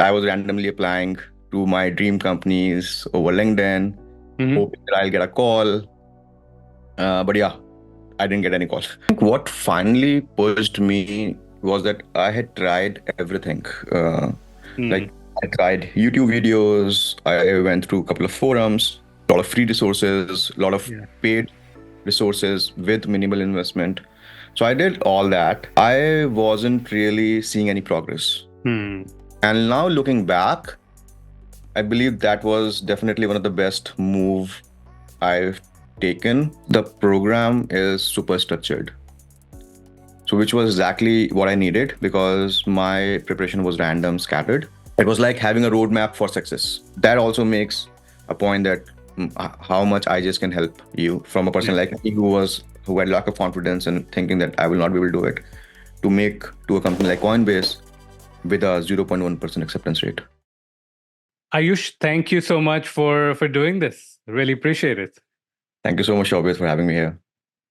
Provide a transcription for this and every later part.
I was randomly applying to my dream companies over LinkedIn, hoping that I'll get a call. But yeah, I didn't get any call. I think what finally pushed me was that I had tried everything. Like I tried YouTube videos, I went through a couple of forums, a lot of free resources, a lot of paid resources with minimal investment. So I did all that. I wasn't really seeing any progress. And now looking back, I believe that was definitely one of the best move I've taken. The program is super structured. So which was exactly what I needed because my preparation was random, scattered. It was like having a roadmap for success. That also makes a point that how much I just can help you from a person like me who had lack of confidence and thinking that I will not be able to do it, to make to a company like Coinbase with a 0.1% acceptance rate. Ayush, thank you so much for doing this. Really appreciate it. Thank you so much, Shobit, for having me here.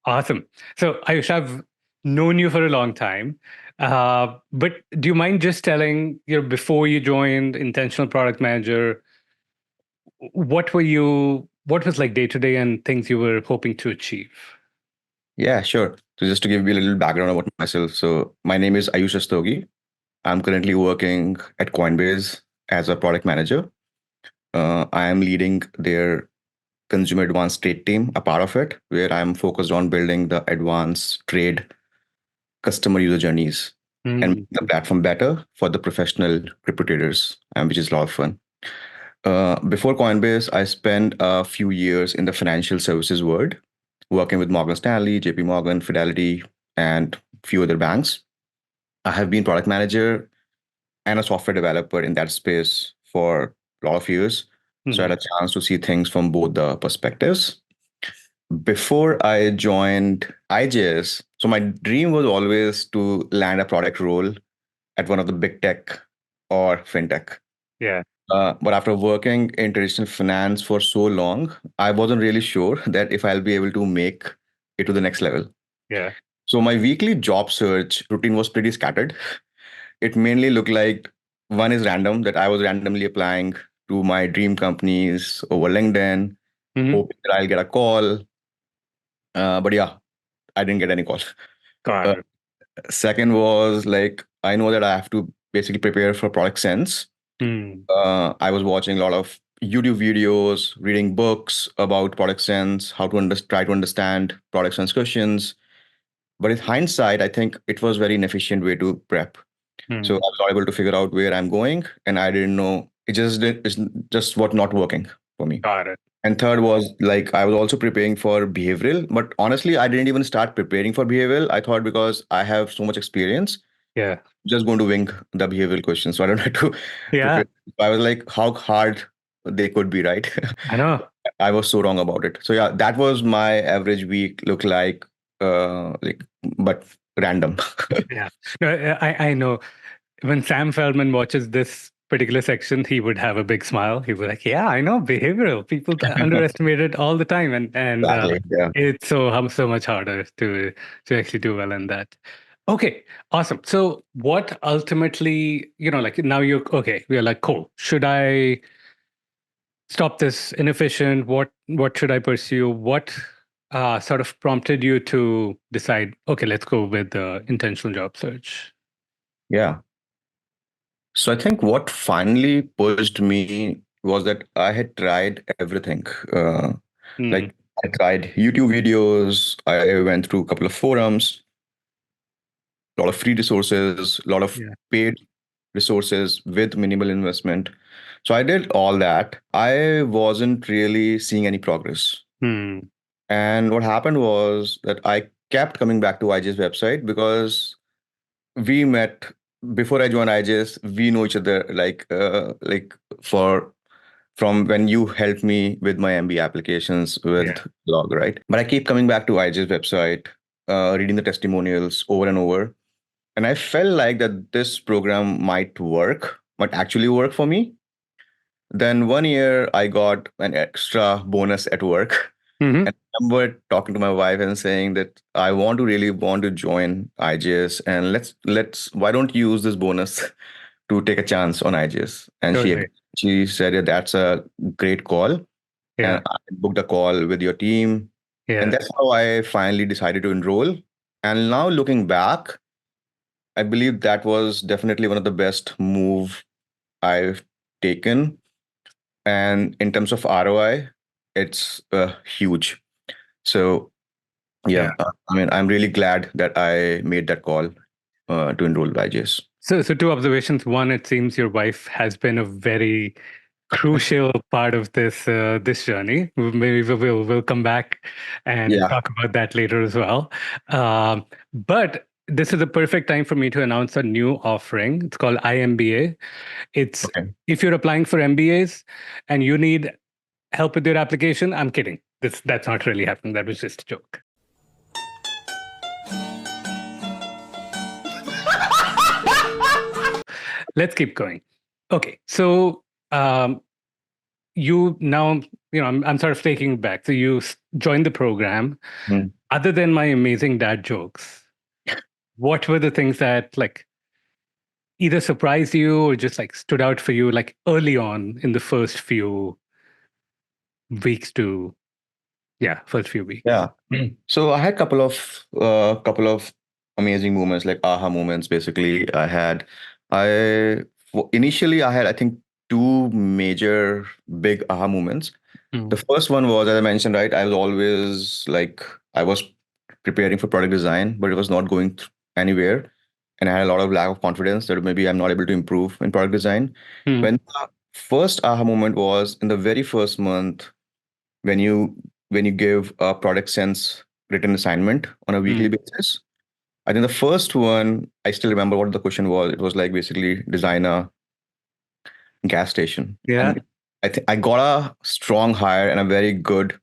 Awesome. So Ayush, I've known you for a long time, but do you mind just telling, before you joined Intentional Product Manager, what was like day to day and things you were hoping to achieve? Yeah, sure. So just to give you a little background about myself. So my name is Ayush Rastogi. I'm currently working at Coinbase as a product manager. I am leading their consumer advanced trade team, a part of it, where I'm focused on building the advanced trade customer user journeys and making the platform better for the professional crypto traders, which is a lot of fun. Before Coinbase, I spent a few years in the financial services world, working with Morgan Stanley, JP Morgan, Fidelity, and a few other banks. I have been product manager and a software developer in that space for a lot of years. So I had a chance to see things from both the perspectives. Before I joined IJS, so my dream was always to land a product role at one of the big tech or fintech. Yeah. But after working in traditional finance for so long, I wasn't really sure that if I'll be able to make it to the next level. Yeah. So my weekly job search routine was pretty scattered. It mainly looked like one is random, that I was randomly applying to my dream companies over LinkedIn, hoping that I'll get a call. But yeah, I didn't get any call. Got it. Second was like, I know that I have to basically prepare for product sense. I was watching a lot of YouTube videos, reading books about product sense, how to try to understand product sense questions. But in hindsight, I think it was very inefficient way to prep. So I was not able to figure out where I'm going, and I didn't know. It's just what not working for me. Got it. And third was like I was also preparing for behavioral, but honestly, I didn't even start preparing for behavioral. I thought because I have so much experience, Yeah. just going to wing the behavioral questions. So I don't have to prepare. I was like, how hard they could be, right? I know. I was so wrong about it. So yeah, that was my average week look like but random. Yeah. No, I know. When Sam Feldman watches this particular section, he would have a big smile. He would be like, "Yeah, I know behavioral. People underestimate it all the time, and Exactly. Yeah. it's so much harder to actually do well in that." Okay, awesome. So, what ultimately, like now you're okay. We're like, cool. Should I stop this inefficient? What should I pursue? What sort of prompted you to decide? Okay, let's go with the intentional job search. Yeah. So I think what finally pushed me was that I had tried everything. Like I tried YouTube videos, I went through a couple of forums, a lot of free resources, a lot of paid resources with minimal investment. So I did all that. I wasn't really seeing any progress. And what happened was that I kept coming back to IJ's website because we met before I joined IJS. We know each other like for from when you helped me with my MBA applications with blog, right? But I keep coming back to IJ's website, reading the testimonials over and over. And I felt like that this program might actually work for me. Then one year I got an extra bonus at work. And I remember talking to my wife and saying that I really want to join IJS, and let's why don't you use this bonus to take a chance on IGS. And Totally. she said, yeah, that's a great call. And Yeah. I booked a call with your team. And Yeah. that's how I finally decided to enroll. And now looking back, I believe that was definitely one of the best move I've taken. And in terms of ROI, it's huge. So Yeah. yeah, I mean, I'm really glad that I made that call to enroll with IGS. So two observations. One, it seems your wife has been a very crucial part of this journey. Maybe we'll come back and Yeah. talk about that later as well. But this is a perfect time for me to announce a new offering. It's called IMBA. It's Okay. if you're applying for MBAs and you need help with your application, I'm kidding. That's not really happening. That was just a joke. Let's keep going. Okay, so you now, I'm sort of taking it back. So you joined the program. Mm. Other than my amazing dad jokes, what were the things that like either surprised you or just like stood out for you like early on in the first few weeks to first few weeks? Yeah. So I had couple of amazing moments, like aha moments. Basically, initially I had, I think, two major big aha moments. The Mm, first one was, as I mentioned, right, I was always like, I was preparing for product design, but it was not going anywhere. And I had a lot of lack of confidence that maybe I'm not able to improve in product design. mm, When the first aha moment was in the very first month, when you give a product sense written assignment on a weekly mm. basis. I think the first one, I still remember what the question was. It was like basically design a gas station. Yeah, And I think I got a strong hire and a very good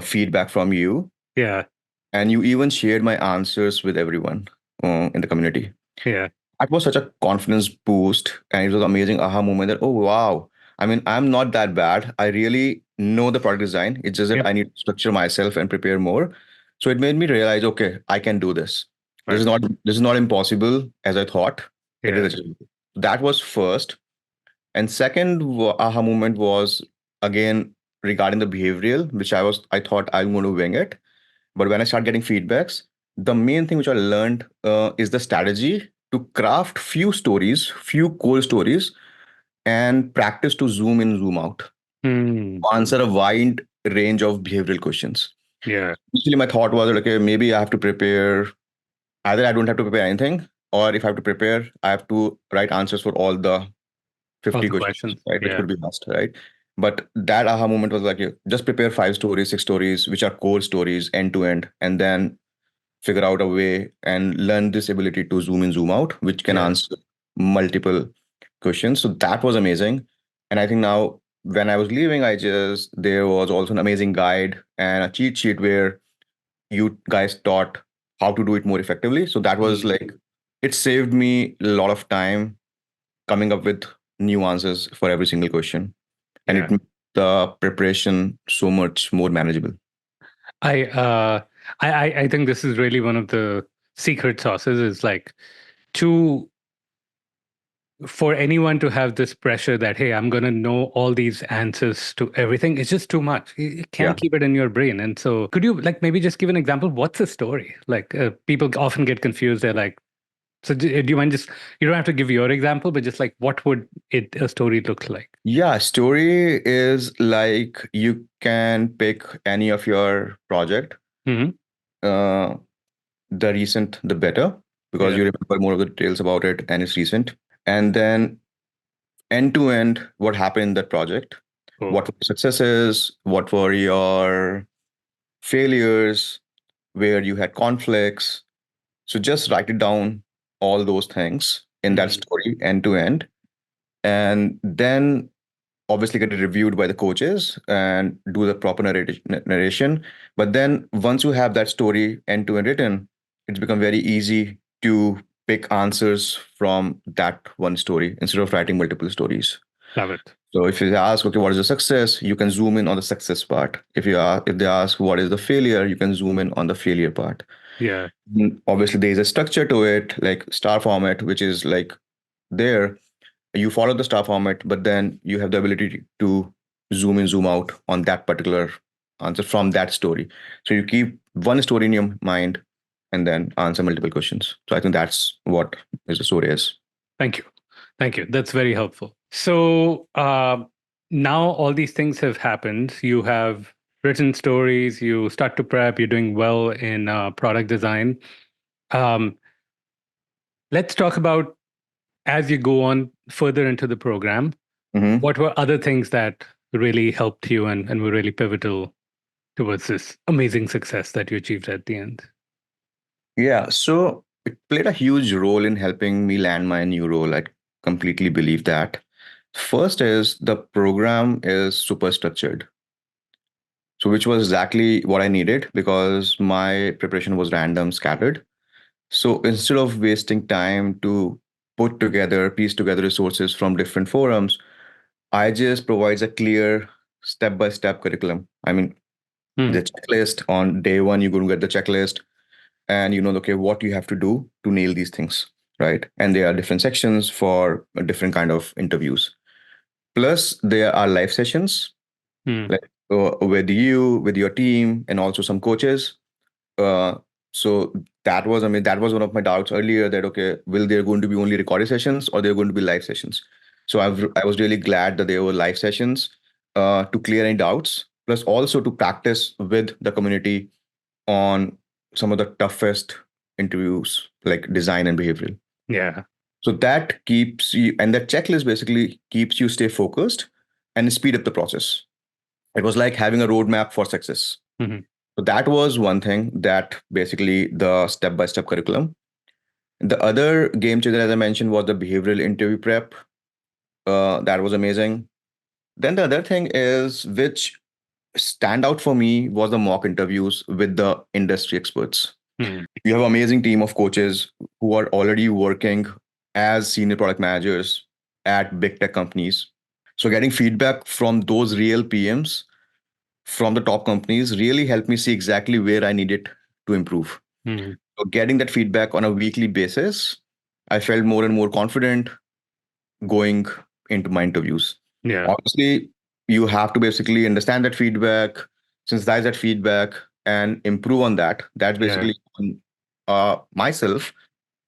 feedback from you. yeah, And you even shared my answers with everyone in the community. yeah. That was such a confidence boost. And it was an amazing aha moment that, oh, wow. I mean, I'm not that bad. I really know the product design. It's just that Yep. I need to structure myself and prepare more. So it made me realize, okay, I can do this. Right. This is not impossible as I thought. It Yeah. is achievable. That was first. And second aha moment was again regarding the behavioral, which I thought I'm going to wing it. But when I start getting feedbacks, the main thing which I learned is the strategy to craft few stories, few core stories, and practice to zoom in, zoom out, Mm, answer a wide range of behavioral questions. yeah. Initially, my thought was, okay, maybe I have to prepare, either I don't have to prepare anything, or if I have to prepare, I have to write answers for all the All 50 the questions, questions. right, which Yeah. could be asked, right? But that aha moment was like, just prepare 5 stories, 6 stories, which are core stories end to end, and then figure out a way and learn this ability to zoom in, zoom out, which can Yeah. answer multiple questions. So that was amazing. And I think now when I was leaving, there was also an amazing guide and a cheat sheet where you guys taught how to do it more effectively. So that was Mm, like, it saved me a lot of time coming up with new answers for every single question. And yeah. it made the preparation so much more manageable. I I think this is really one of the secret sauces is like to for anyone to have this pressure that hey, I'm going to know all these answers to everything. It's just too much. You Yeah. can't keep it in your brain. And so could you like maybe just give an example? What's the story? Like people often get confused. They're like, so do you mind just you don't have to give your example, but just like what would it a story look like? Yeah, story is like you can pick any of your project. Hmm. Uh, the recent, the better, because Yeah. you remember more of the details about it and it's recent. And then end to end, what happened in that project, Cool. what were your successes, what were your failures, where you had conflicts. So just write it down, all those things in that Mm, story, end to end. And then obviously get it reviewed by the coaches and do the proper narration. But then once you have that story end to end written, it's become very easy to pick answers from that one story instead of writing multiple stories. love it. So if you ask, okay, what is the success? You can zoom in on the success part. If they ask what is the failure, you can zoom in on the failure part. Yeah. Obviously, there is a structure to it, like star format, which is like there. You follow the star format, but then you have the ability to zoom in, zoom out on that particular answer from that story. So you keep one story in your mind and then answer multiple questions. So I think that's what is the story is. Thank you. Thank you. That's very helpful. So now all these things have happened. You have written stories, you start to prep, you're doing well in product design. Um, let's talk about as you go on further into the program, Mm-hmm. what were other things that really helped you and were really pivotal towards this amazing success that you achieved at the end? Yeah, so it played a huge role in helping me land my new role. I completely believe that. First is the program is super structured. So which was exactly what I needed because my preparation was random, scattered. So instead of wasting time to piece together resources from different forums, I just provides a clear step-by-step curriculum. I mean, Hmm. the checklist on day one, you're going to get the checklist and you know, okay, what you have to do to nail these things, right? And there are different sections for a different kind of interviews. Plus, there are live sessions Hmm. like with you, with your team, and also some coaches. Uh, so that was, I mean, that was one of my doubts earlier that, okay, will there going to be only recorded sessions or there going to be live sessions? So I was really glad that there were live sessions to clear any doubts, plus also to practice with the community on some of the toughest interviews like design and behavioral. Yeah. So that keeps you, and that checklist basically keeps you stay focused and speed up the process. It was like having a roadmap for success. Hmm. So that was one thing that basically the step by step curriculum. The other game changer, as I mentioned, was the behavioral interview prep. That was amazing. Then the other thing is, which stand out for me, was the mock interviews with the industry experts. Hmm. You have an amazing team of coaches who are already working as senior product managers at big tech companies. So getting feedback from those real PMs from the top companies really helped me see exactly where I needed to improve. Hmm. So getting that feedback on a weekly basis, I felt more and more confident going into my interviews. Yeah. Obviously, you have to basically understand that feedback, synthesize that feedback, and improve on that. That's Yeah. basically on myself,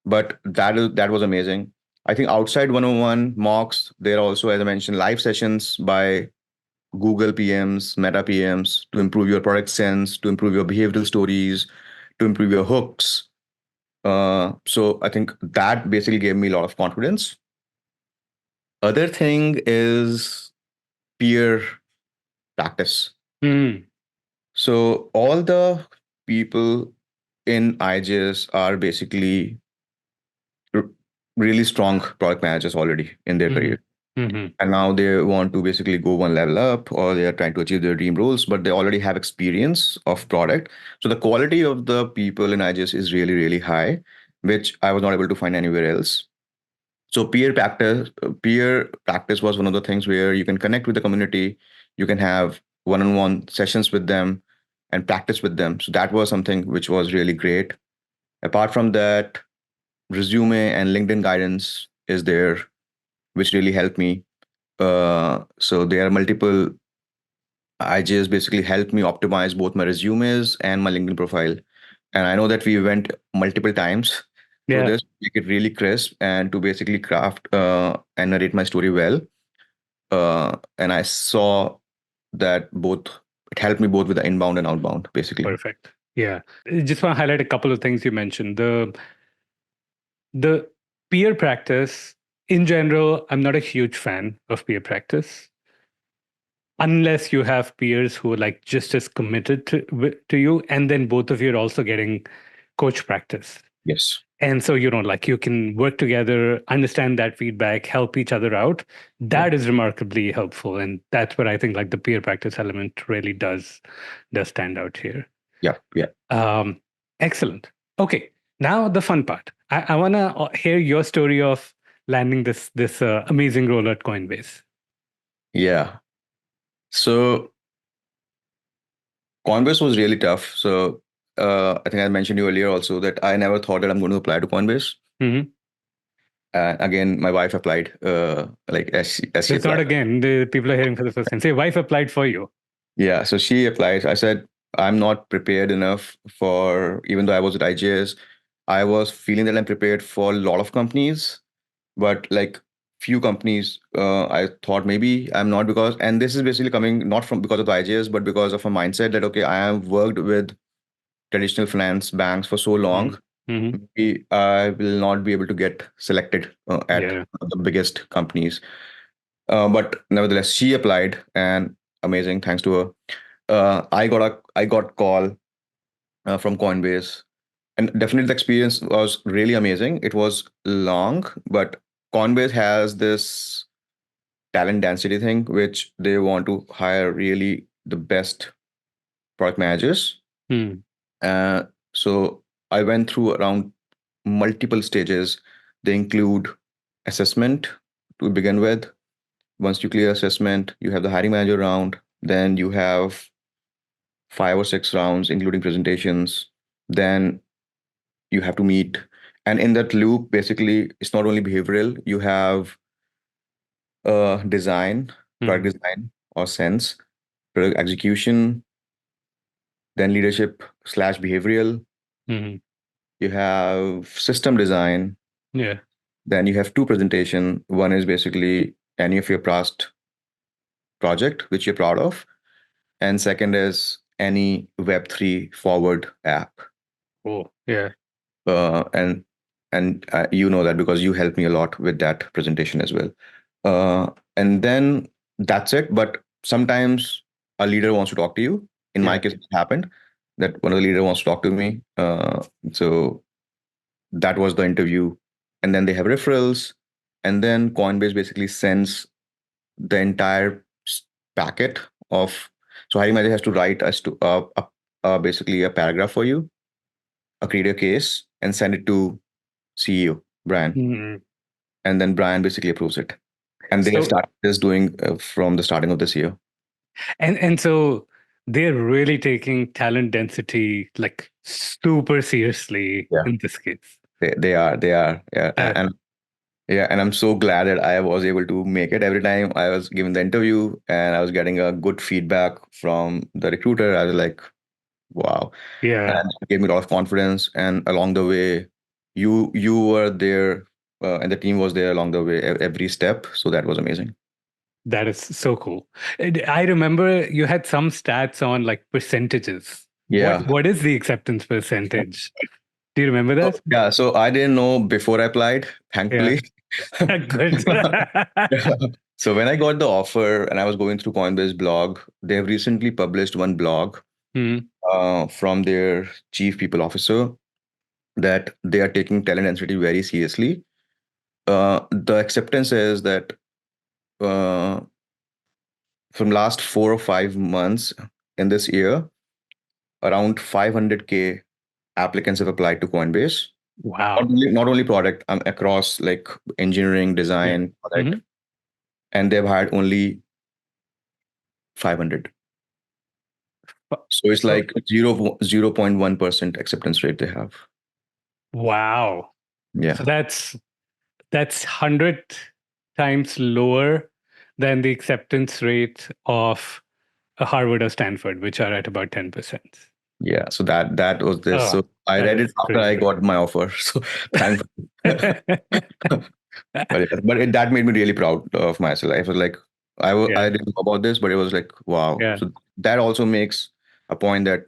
but that was amazing. I think outside 101 mocks, there are also, as I mentioned, live sessions by Google PMs, Meta PMs to improve your product sense, to improve your behavioral stories, to improve your hooks. So I think that basically gave me a lot of confidence. Other thing is peer practice. Hmm. So all the people in IGS are basically r- really strong product managers already in their Hmm. career. Hmm. And now they want to basically go one level up or they are trying to achieve their dream roles, but they already have experience of product. So the quality of the people in IGS is really, really high, which I was not able to find anywhere else. So peer practice was one of the things where you can connect with the community, you can have one-on-one sessions with them and practice with them. So that was something which was really great. Apart from that, resume and LinkedIn guidance is there, which really helped me. So there are multiple. I just basically helped me optimize both my resumes and my LinkedIn profile. And I know that we went multiple times through Yeah. this, make it really crisp and to basically craft and narrate my story well. And I saw that both it helped me both with the inbound and outbound, basically. Perfect. Yeah. I just want to highlight a couple of things you mentioned. The peer practice in general, I'm not a huge fan of peer practice unless you have peers who are like just as committed to you, and then both of you are also getting coach practice. Yes. And so, like you can work together, understand that feedback, help each other out. Yeah. That is remarkably helpful. And that's where I think like the peer practice element really does stand out here. Yeah. Yeah. Um, excellent. Okay. Now the fun part. I want to hear your story of landing this amazing role at Coinbase. Yeah. So Coinbase was really tough. So I think I mentioned you earlier also that I never thought that I'm going to apply to Coinbase. Hmm. Again, my wife applied, like as she That's not applied. again. The people are hearing for the first time. Say, wife applied for you. Yeah, so she applied. I said, I'm not prepared enough for, even though I was at IJS, I was feeling that I'm prepared for a lot of companies, but like few companies, I thought maybe I'm not, because, and this is basically coming not from because of the IJS, but because of a mindset that, okay, I have worked with traditional finance banks for so Mm-hmm. long, Mm-hmm. maybe I will not be able to get selected at Yeah. the biggest companies. But nevertheless, she applied, and amazing, thanks to her. I got call from Coinbase, and definitely the experience was really amazing. It was long, but Coinbase has this talent density thing, which they want to hire really the best product managers. Mm. Uh, so I went through around multiple stages. They include assessment to begin with. Once you clear assessment, you have the hiring manager round. Then you have 5 or 6 rounds, including presentations. Then you have to meet. And in that loop, basically, it's not only behavioral, you have design, Mm-hmm. product design or sense, product execution, then leadership slash behavioral. Mm-hmm. You have system design. Yeah. Then you have two presentation. One is basically any of your past project, which you're proud of. And second is any Web3 forward app. Oh, yeah. And you know that because you helped me a lot with that presentation as well. And then that's it. But sometimes a leader wants to talk to you. In my Yeah. case, it happened that one of the leader wants to talk to me. So that was the interview. And then they have referrals. And then Coinbase basically sends the entire packet of. So hiring manager has to write us to basically a paragraph for you, create a case, and send it to CEO Brian, Mm-hmm. and then Brian basically approves it. And they have So started this doing from the starting of this year. and so they're really taking talent density like super seriously Yeah, in this case. they are, yeah, Uh, and yeah, and I'm so glad that I was able to make it. Every time I was giving the interview and I was getting a good feedback from the recruiter, I was like, wow, yeah, and it gave me a lot of confidence. And along the way, you were there, and the team was there along the way, every step. So that was amazing. that is so cool. And I remember you had some stats on like percentages. What Yeah. what is the acceptance percentage? Do you remember So, that? yeah, so I didn't know before I applied, Yeah. thankfully. Good. Yeah. So when I got the offer and I was going through Coinbase blog, they have recently published one blog Hmm. from their chief people officer that they are taking talent density very seriously. The acceptance is that uh, from last 4 or 5 months in this year, around 500K applicants have applied to Coinbase. Wow. Not only product, across like engineering, Yeah. design, Hmm. product, and they've hired only 500. So it's So like 0.1% acceptance rate they have. wow. So Yeah. that's 100 times lower than the acceptance rate of a Harvard or Stanford, which are at about 10%. Yeah. So that was this. Oh, So I that read is it after I crazy. got my offer. So thankfully. That made me really proud of myself. I was like, I Yeah, didn't know about this, but it was like, wow. yeah, So that also makes a point that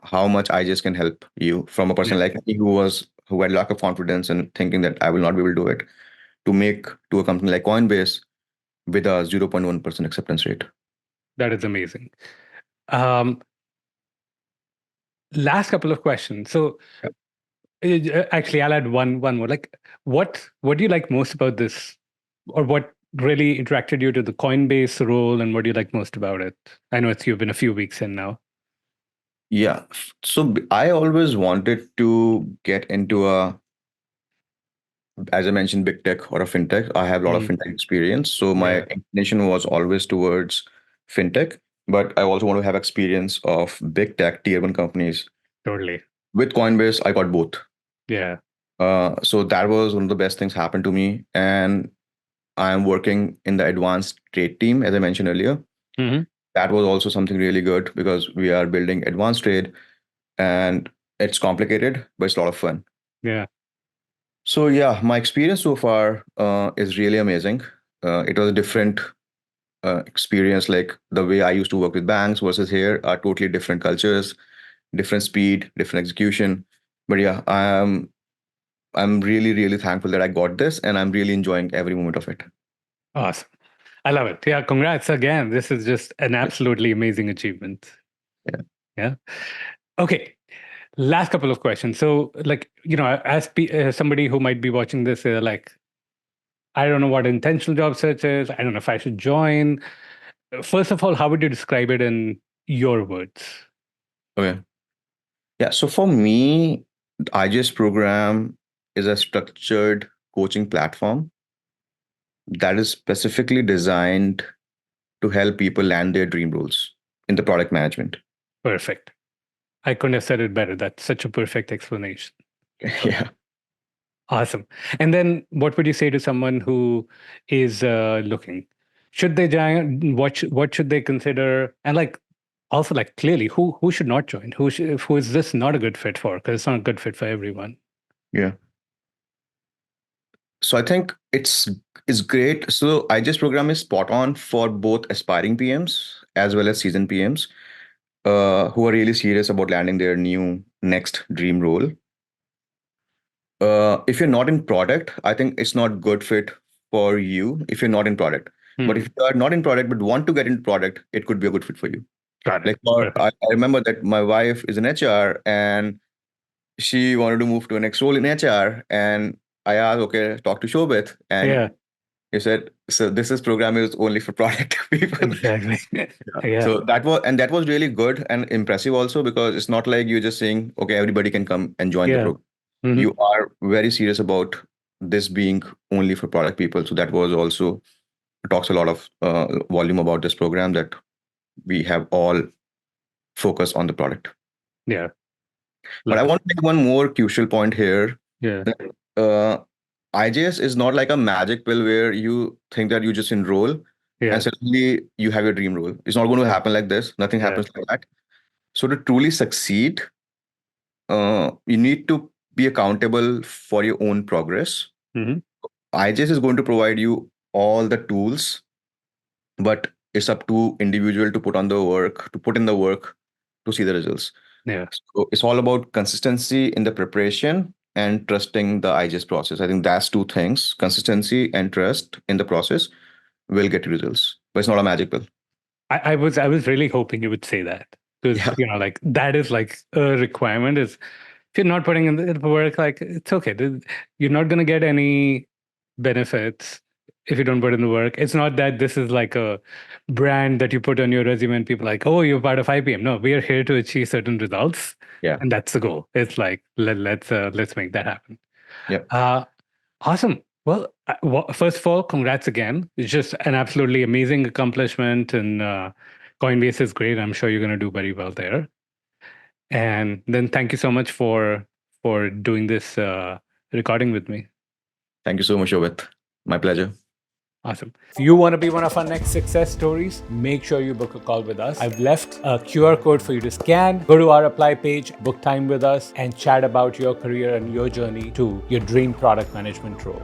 how much I just can help you from a yeah. person like me who had lack of confidence and thinking that I will not be able to do it, to make to a company like Coinbase with a 0.1% acceptance rate. That is amazing. Um, Last couple of questions. So actually, I'll add one more. Like, what do you like most about this, or what really attracted you to the Coinbase role, and what do you like most about it? I know you've been a few weeks in now. Yeah. So I always wanted to get into as I mentioned, big tech or a fintech. I have a lot of Mhm. fintech experience. So my Yeah, inclination was always towards fintech, but I also want to have experience of big tech tier one companies. totally. With Coinbase, I got both. Yeah. So that was one of the best things happened to me. And I'm working in the advanced trade team, as I mentioned earlier. Mm-hmm. That was also something really good because we are building advanced trade and it's complicated, but it's a lot of fun. Yeah. So yeah, my experience so far is really amazing. It was a different experience, like the way I used to work with banks versus here are totally different cultures, different speed, different execution. But yeah, I'm really, really thankful that I got this and I'm really enjoying every moment of it. Awesome. I love it. Yeah. Congrats again. This is just an absolutely amazing achievement. Yeah. Yeah. Okay. Last couple of questions. So, like, as somebody who might be watching this, like, I don't know what intentional job search is. I don't know if I should join. First of all, how would you describe it in your words? Okay. Yeah. So for me, the IGS program is a structured coaching platform that is specifically designed to help people land their dream roles in the product management. Perfect. I couldn't have said it better. That's such a perfect explanation. Yeah. Awesome. And then what would you say to someone who is looking? Should they join? What should they consider? And like also like clearly who should not join? Who is this not a good fit for? Because it's not a good fit for everyone. Yeah. So I think it's great. So IGS program is spot on for both aspiring PMs as well as seasoned PMs who are really serious about landing their new next dream role. If you're not in product, I think it's not good fit for you if you're not in product. But Hmm. if you are not in product but want to get into product, it could be a good fit for you. Got it. Like for, Perfect. I remember that my wife is in HR and she wanted to move to a next role in HR. And I asked, okay, talk to Shobit. And Yeah, he said, so this is program is only for product people. exactly. Yeah. Yeah, So that was really good and impressive also because it's not like you're just saying, okay, everybody can come and join the yeah. program. Hmm. You are very serious about this being only for product people. So that was also talks a lot of volume about this program that we have all focus on the product. Yeah, But I love it. want to make one more crucial point here Yeah, that IJS is not like a magic pill where you think that you just enroll and yeah, suddenly you have your dream role. It's not going to happen like this. Nothing yeah. happens like that. So to truly succeed, you need to be accountable for your own progress. Hmm. IJS is going to provide you all the tools, but it's up to individual to put in the work to see the results. Yeah. So it's all about consistency in the preparation and trusting the IGS process. I think that's two things. Consistency and trust in the process will get you results. But it's not a magic pill. I was really hoping you would say that because Yeah. like that is like a requirement. Is if you're not putting in the work, like it's okay. You're not gonna get any benefits if you don't put in the work. It's not that this is like a brand that you put on your resume and people are like, oh, you're part of IPM. No, we are here to achieve certain results, Yeah. and that's the goal. It's like let's make that happen. Yeah. Uh, Awesome. Well, first of all, congrats again. It's just an absolutely amazing accomplishment, and Coinbase is great. I'm sure you're going to do very well there. And then thank you so much for doing this recording with me. Thank you so much, Shobit. My pleasure. Awesome. If you want to be one of our next success stories, make sure you book a call with us. I've left a QR code for you to scan. Go to our apply page, book time with us, and chat about your career and your journey to your dream product management role.